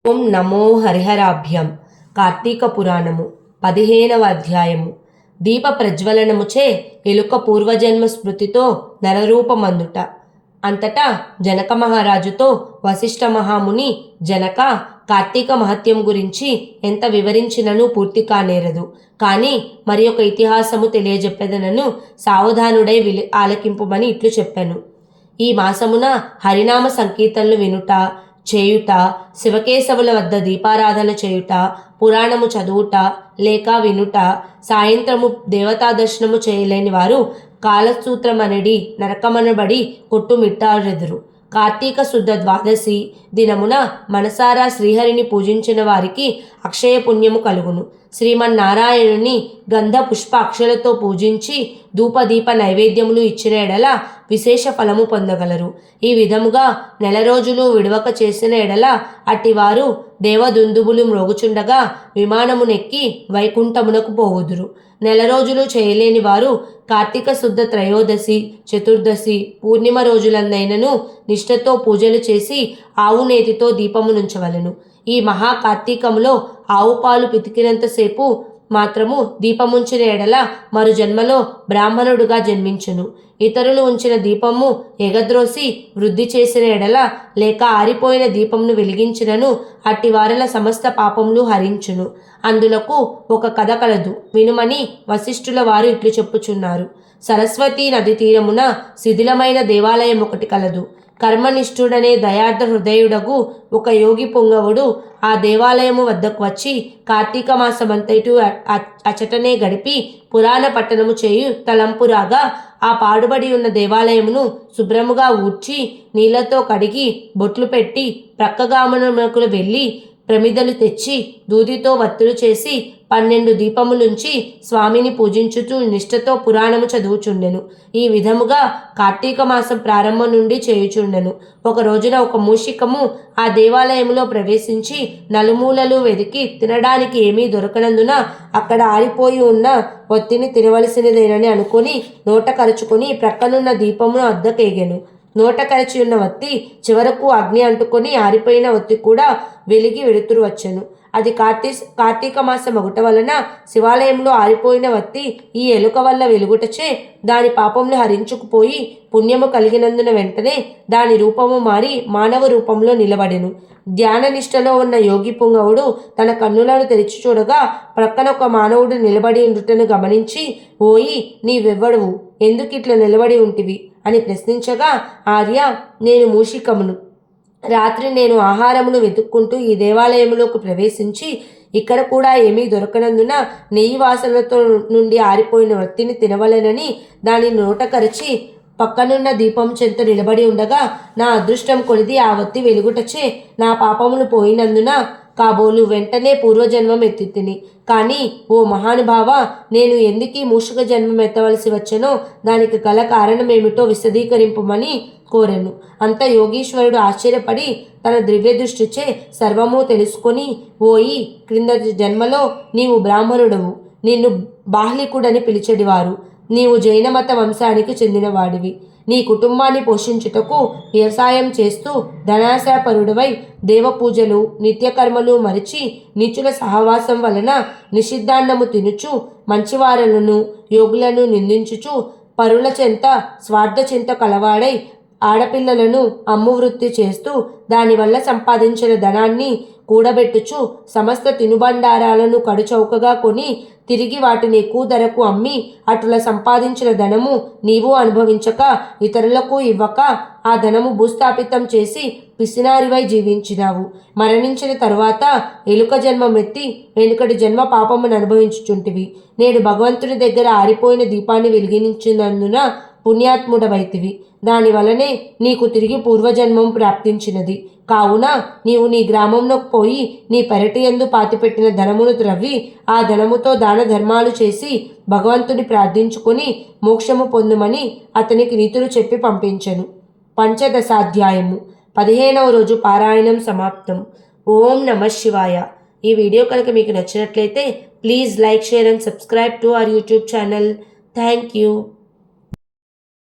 ఓం నమో హరిహరాభ్యం. కార్తీక పురాణము 15వ అధ్యాయము. దీప ప్రజ్వలనముచే ఎలుక పూర్వజన్మ స్మృతితో నరరూపమందుట. అంతటా జనక మహారాజుతో వశిష్ఠ మహాముని, జనక, కార్తీక మహత్యం గురించి ఎంత వివరించినను పూర్తి కానేరదు. కానీ మరి ఒక ఇతిహాసము తెలియజెప్పెదనను, సావధానుడై ఆలకింపుమని ఇట్లు చెప్పాను. ఈ మాసమున హరినామ సంకీర్తనలు వినుట, చేయుట, శివకేశవుల వద్ద దీపారాధన చేయుట, పురాణము చదువుట లేక వినుట, సాయంత్రము దేవతా దర్శనము చేయలేని వారు కాలసూత్రమనడి నరకమనబడి కొట్టుమిట్టారెదురు. కార్తీక శుద్ధ ద్వాదశి దినమున మనసారా శ్రీహరిని పూజించిన వారికి అక్షయ పుణ్యము కలుగును. శ్రీమన్నారాయణుని గంధ పుష్ప అక్షలతో పూజించి ధూపదీప నైవేద్యములు ఇచ్చిన ఎడల విశేష ఫలము పొందగలరు. ఈ విధముగా నెల రోజులు విడవక చేసిన ఎడల అట్టివారు దేవదుందుబులు మ్రోగుచుండగా విమానమునెక్కి వైకుంఠమునకు పోవుదురు. నెల రోజులు చేయలేని వారు కార్తీక శుద్ధ త్రయోదశి, చతుర్దశి, పూర్ణిమ రోజులందైనను నిష్ఠతో పూజలు చేసి ఆవు నేతితో దీపమునుంచవలను. ఈ మహా కార్తీకములో ఆవు పాలు పితికినంతసేపు మాత్రము దీపముంచిన ఎడల మరు జన్మలో బ్రాహ్మణుడుగా జన్మించును. ఇతరులు ఉంచిన దీపము ఎగద్రోసి వృద్ధి చేసిన ఎడల లేక ఆరిపోయిన దీపమును వెలిగించినను అట్టి వారల సమస్త పాపములు హరించును. అందులకు ఒక కథ కలదు, వినుమని వశిష్ఠుల వారు ఇట్లు చెప్పుచున్నారు. సరస్వతీ నది తీరమున శిథిలమైన దేవాలయం ఒకటి కలదు. కర్మనిష్ఠుడనే దయార్థ హృదయుడగు ఒక యోగి పొంగవుడు ఆ దేవాలయము వద్దకు వచ్చి కార్తీక మాసమంతటి అచటనే గడిపి పురాణ పట్టణము చేయు తలంపురాగా ఆ పాడుబడి ఉన్న దేవాలయమును శుభ్రముగా ఊడ్చి నీళ్లతో కడిగి బొట్లు పెట్టి ప్రక్కగామనమునకు వెళ్ళి ప్రమిదలు తెచ్చి దూదితో వత్తులు చేసి 12 దీపములుంచి స్వామిని పూజించుతూ నిష్ఠతో పురాణము చదువుచుండెను. ఈ విధముగా కార్తీక మాసం ప్రారంభం నుండి చేయుచుండెను. ఒక రోజున ఒక మూషికము ఆ దేవాలయములో ప్రవేశించి నలుమూలలు వెదికి తినడానికి ఏమీ దొరకనందున అక్కడ ఆరిపోయి ఉన్న ఒత్తిని తినవలసినదేనని అనుకుని నోట కరుచుకొని ప్రక్కనున్న దీపమును అద్దకేగెను. నోట కరచి ఉన్న ఒత్తి చివరకు అగ్ని అంటుకొని ఆరిపోయిన ఒత్తి కూడా వెలిగి వెడుతురు వచ్చెను. అది కార్తీక మాసం ఒకట వలన శివాలయంలో ఆరిపోయిన వత్తి ఈ ఎలుక వల్ల వెలుగుటచే దాని పాపములు హరించుకుపోయి పుణ్యము కలిగినందున వెంటనే దాని రూపము మారి మానవ రూపంలో నిలబడెను. ధ్యాన నిష్టలో ఉన్న యోగి పుంగవుడు తన కన్నులను తెరిచి చూడగా ప్రక్కన ఒక మానవుడు నిలబడి ఉండుటను గమనించి, ఓయి, నీవెవ్వడువు, ఎందుకు ఇట్లా నిలబడి ఉంటివి అని ప్రశ్నించగా, ఆర్య, నేను మూషికమును. రాత్రి నేను ఆహారమును వెతుక్కుంటూ ఈ దేవాలయంలోకి ప్రవేశించి ఇక్కడ కూడా ఏమీ దొరకనందున నెయ్యి వాసనతో నుండి ఆరిపోయిన వత్తిని తినవలెనని దాని నోట కరిచి పక్కనున్న దీపం చెంత నిలబడి ఉండగా నా అదృష్టం కొలిది ఆ వత్తి వెలుగుటచే నా పాపములు పోయినందున కాబోలు వెంటనే పూర్వజన్మం ఎత్తితిని. కానీ ఓ మహానుభావ, నేను ఎందుకీ మూషిక జన్మం ఎత్తవలసి వచ్చనో దానికి గల కారణమేమిటో విశదీకరింపుమని కోరెను. అంత యోగీశ్వరుడు ఆశ్చర్యపడి తన దివ్య దృష్టిచే సర్వము తెలుసుకొని, ఓయి, క్రిందటి జన్మలో నీవు బ్రాహ్మణుడవు, నిన్ను బాహ్లికుడని పిలిచెడివారు. నీవు జైనమత వంశానికి చెందినవాడివి. నీ కుటుంబాన్ని పోషించుటకు వ్యవసాయం చేస్తూ ధనాశాపరుడవై దేవపూజలు నిత్యకర్మలు మరిచి నీచుల సహవాసం వలన నిషిద్ధాన్నము తినుచు మంచివారలను యోగులను నిందించుచు పరుల చెంత స్వార్థ చింత కలవాడై ఆడపిల్లలను అమ్మువృత్తి చేస్తూ దానివల్ల సంపాదించిన ధనాన్ని కూడబెట్టుచు సమస్త తినుబండారాలను కడుచౌకగా కొని తిరిగి వాటిని ఎక్కువ ధరకు అమ్మి అటుల సంపాదించిన ధనము నీవు అనుభవించక ఇతరులకు ఇవ్వక ఆ ధనము భూస్థాపితం చేసి పిసినారివై జీవించినావు. మరణించిన తరువాత ఎలుక జన్మమెత్తి వెనుకటి జన్మ పాపమును అనుభవించుచుంటివి. నేడు భగవంతుని దగ్గర ఆరిపోయిన దీపాన్ని వెలిగించినందున పుణ్యాత్ముడవైతివి. దానివలనే నీకు తిరిగి పూర్వజన్మం ప్రాప్తించినది. కావున నీవు నీ గ్రామంలోకి పోయి నీ పెరటి యందు పాతిపెట్టిన ధనమును త్రవ్వి ఆ ధనముతో దాన ధర్మాలు చేసి భగవంతుని ప్రార్థించుకొని మోక్షము పొందుమని అతనికి నీతులు చెప్పి పంపించెను. పంచదశాధ్యాయము 15వ రోజు పారాయణం సమాప్తం. ఓం నమః శివాయ. ఈ వీడియో కనుక మీకు నచ్చినట్లయితే please like, share and subscribe to our YouTube channel. Thank you.